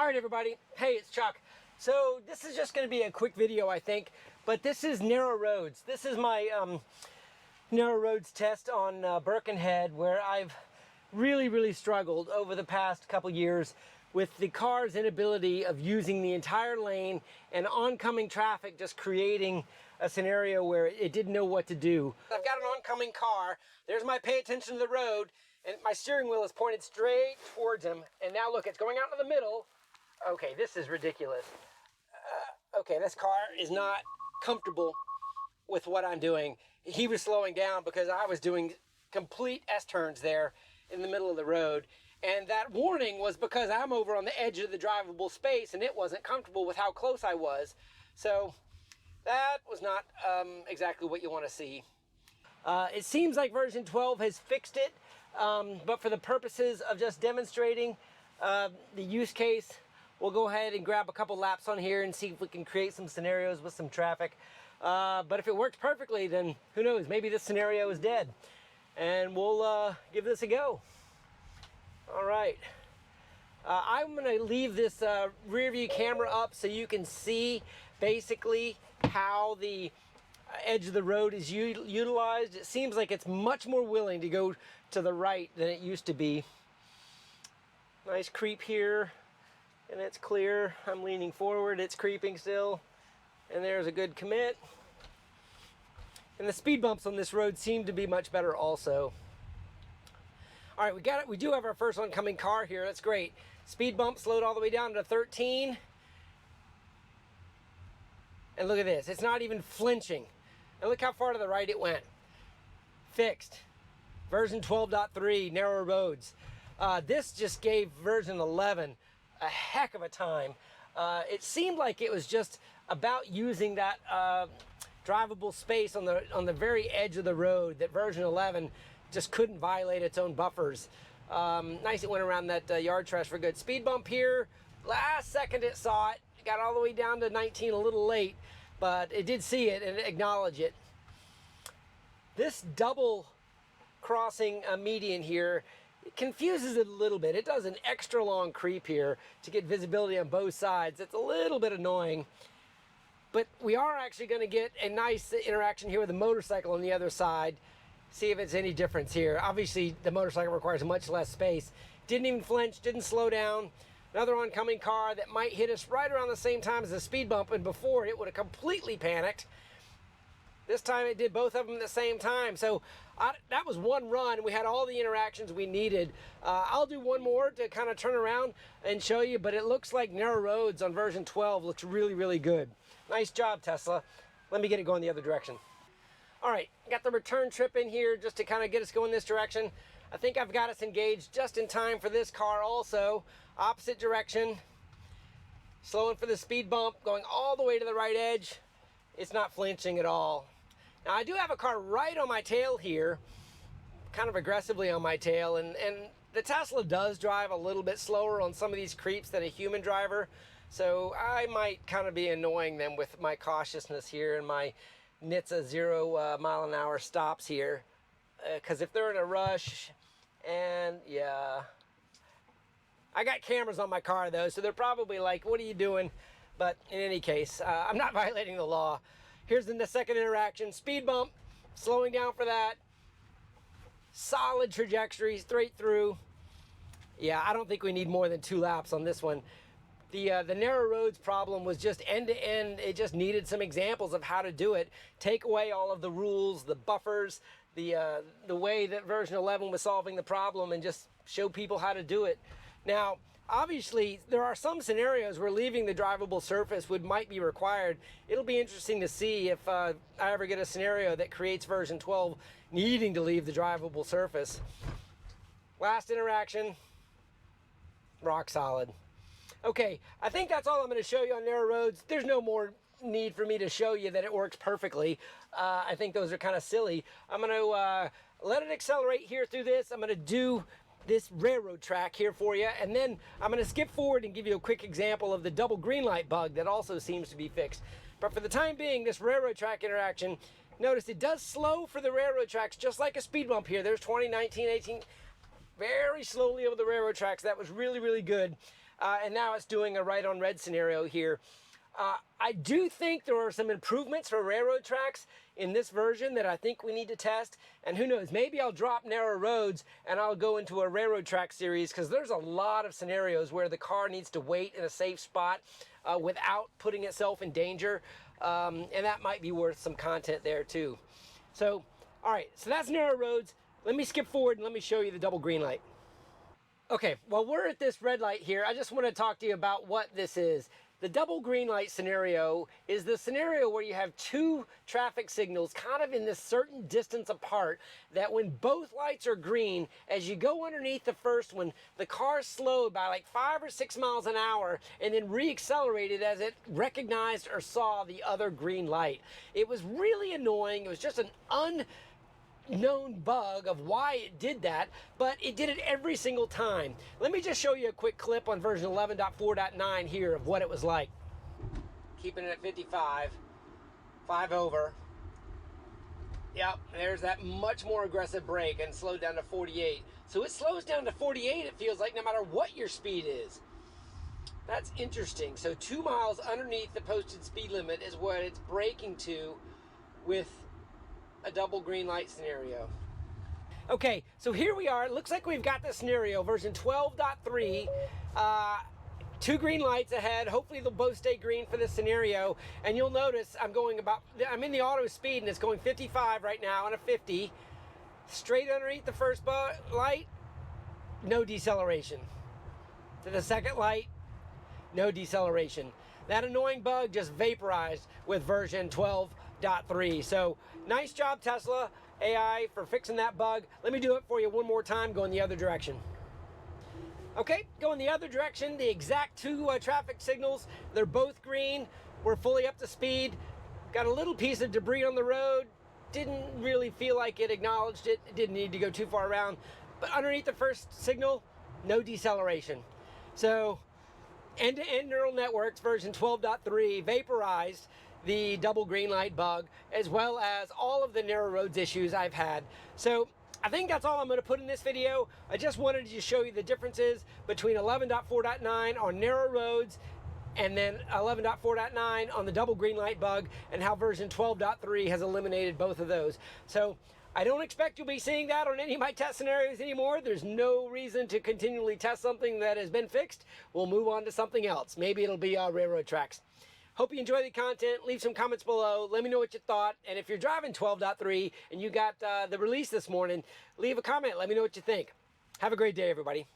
All right, everybody. Hey, it's Chuck. So this is just going to be a quick video, I think, but this is narrow roads. This is my narrow roads test on Birkenhead, where I've really struggled over the past couple years with the car's inability of using the entire lane and oncoming traffic just creating a scenario where it didn't know what to do. I've got an oncoming car. There's my pay attention to the road, and my steering wheel is pointed straight towards him. And now look, it's going out into the middle. Okay, this is ridiculous. Okay, this car is not comfortable with what I'm doing. He was slowing down because I was doing complete S-turns there in the middle of the road. And that warning was because I'm over on the edge of the drivable space and it wasn't comfortable with how close I was. So that was not exactly what you want to see. It seems like version 12 has fixed it, but for the purposes of just demonstrating the use case, we'll go ahead and grab a couple laps on here and see if we can create some scenarios with some traffic. But if it works perfectly, then who knows, maybe this scenario is dead. And we'll give this a go. All right. I'm going to leave this rear view camera up so you can see basically how the edge of the road is utilized. It seems like it's much more willing to go to the right than it used to be. Nice creep here. And it's clear. I'm leaning forward, it's creeping still. And there's a good commit. And the speed bumps on this road seem to be much better also. All right, we got it. We do have our first oncoming car here. That's great. Speed bump slowed all the way down to 13. And look at this. It's not even flinching. And look how far to the right it went. Fixed. Version 12.3, narrow roads. This just gave version 11 a heck of a time. It seemed like it was just about using that drivable space on the very edge of the road that version 11 just couldn't violate its own buffers. Nice, it went around that yard trash for good. Speed bump here. Last second it saw it. It got all the way down to 19 a little late, but it did see it and acknowledge it. This double crossing median here, it confuses it a little bit. It does an extra long creep here to get visibility on both sides. It's a little bit annoying, but we are actually going to get a nice interaction here with the motorcycle on the other side. See if it's any difference here. Obviously, the motorcycle requires much less space. Didn't even flinch, didn't slow down. Another oncoming car that might hit us right around the same time as the speed bump, and before it would have completely panicked. This time it did both of them at the same time. So that was one run. We had all the interactions we needed. I'll do one more to kind of turn around and show you, but it looks like narrow roads on version 12 looks really good. Nice job, Tesla. Let me get it going the other direction. All right, got the return trip in here just to kind of get us going this direction. I think I've got us engaged just in time for this car also. Opposite direction. Slowing for the speed bump, going all the way to the right edge. It's not flinching at all. Now I do have a car right on my tail here, kind of aggressively on my tail, and the Tesla does drive a little bit slower on some of these creeps than a human driver, so I might kind of be annoying them with my cautiousness here and my NHTSA 0 mile an hour stops here, because if they're in a rush, and yeah, I got cameras on my car though, so they're probably like, what are you doing? But in any case, I'm not violating the law. Here's the second interaction. Speed bump, slowing down for that. Solid trajectory, straight through. Yeah, I don't think we need more than 2 laps on this one. The narrow roads problem was just end to end. It just needed some examples of how to do it. Take away all of the rules, the buffers, the way that version 11 was solving the problem, and just show people how to do it. Now, obviously, there are some scenarios where leaving the drivable surface might be required. It'll be interesting to see if I ever get a scenario that creates version 12 needing to leave the drivable surface. Last interaction, rock solid. Okay, I think that's all I'm going to show you on narrow roads. There's no more need for me to show you that it works perfectly. I think those are kind of silly. I'm going to let it accelerate here through this. I'm going to do this railroad track here for you, and then I'm going to skip forward and give you a quick example of the double green light bug that also seems to be fixed. But for the time being, this railroad track interaction, notice it does slow for the railroad tracks just like a speed bump here. There's 20, 19, 18, very slowly over the railroad tracks. That was really good. and now it's doing a right on red scenario here. I do think there are some improvements for railroad tracks in this version that I think we need to test. And who knows, maybe I'll drop narrow roads and I'll go into a railroad track series, because there's a lot of scenarios where the car needs to wait in a safe spot without putting itself in danger. And that might be worth some content there too. So, all right, so that's narrow roads. Let me skip forward and let me show you the double green light. Okay, well, we're at this red light here. I just want to talk to you about what this is. The double green light scenario is the scenario where you have two traffic signals kind of in this certain distance apart, that when both lights are green, as you go underneath the first one, the car slowed by like 5 or 6 miles an hour and then re-accelerated as it recognized or saw the other green light. It was really annoying. It was just an unknown bug of why it did that, but it did it every single time. Let me just show you a quick clip on version 11.4.9 here of what it was like. Keeping it at 55, 5 over. Yep, there's that much more aggressive brake, and slowed down to 48. So it slows down to 48, it feels like, no matter what your speed is. That's interesting. So 2 miles underneath the posted speed limit is what it's braking to with a double green light scenario. Okay, so here we are. It looks like we've got the scenario, version 12.3. 2 green lights ahead. Hopefully they'll both stay green for this scenario. And you'll notice I'm in the auto speed, and it's going 55 right now on a 50. Straight underneath the first light, no deceleration. To the second light, no deceleration. That annoying bug just vaporized with version 12.3. So nice job, Tesla AI, for fixing that bug. Let me do it for you one more time, going the other direction. Okay, going the other direction, the exact 2 traffic signals. They're both green. We're fully up to speed. Got a little piece of debris on the road. Didn't really feel like it acknowledged it. It didn't need to go too far around. But underneath the first signal, no deceleration. So end-to-end neural networks version 12.3 vaporized the double green light bug, as well as all of the narrow roads issues I've had. So I think that's all I'm going to put in this video. I just wanted to show you the differences between 11.4.9 on narrow roads and then 11.4.9 on the double green light bug, and how version 12.3 has eliminated both of those. So I don't expect you'll be seeing that on any of my test scenarios anymore. There's no reason to continually test something that has been fixed. We'll move on to something else. Maybe it'll be railroad tracks. Hope you enjoy the content. Leave some comments below. Let me know what you thought. And if you're driving 12.3 and you got the release this morning, leave a comment. Let me know what you think. Have a great day, everybody.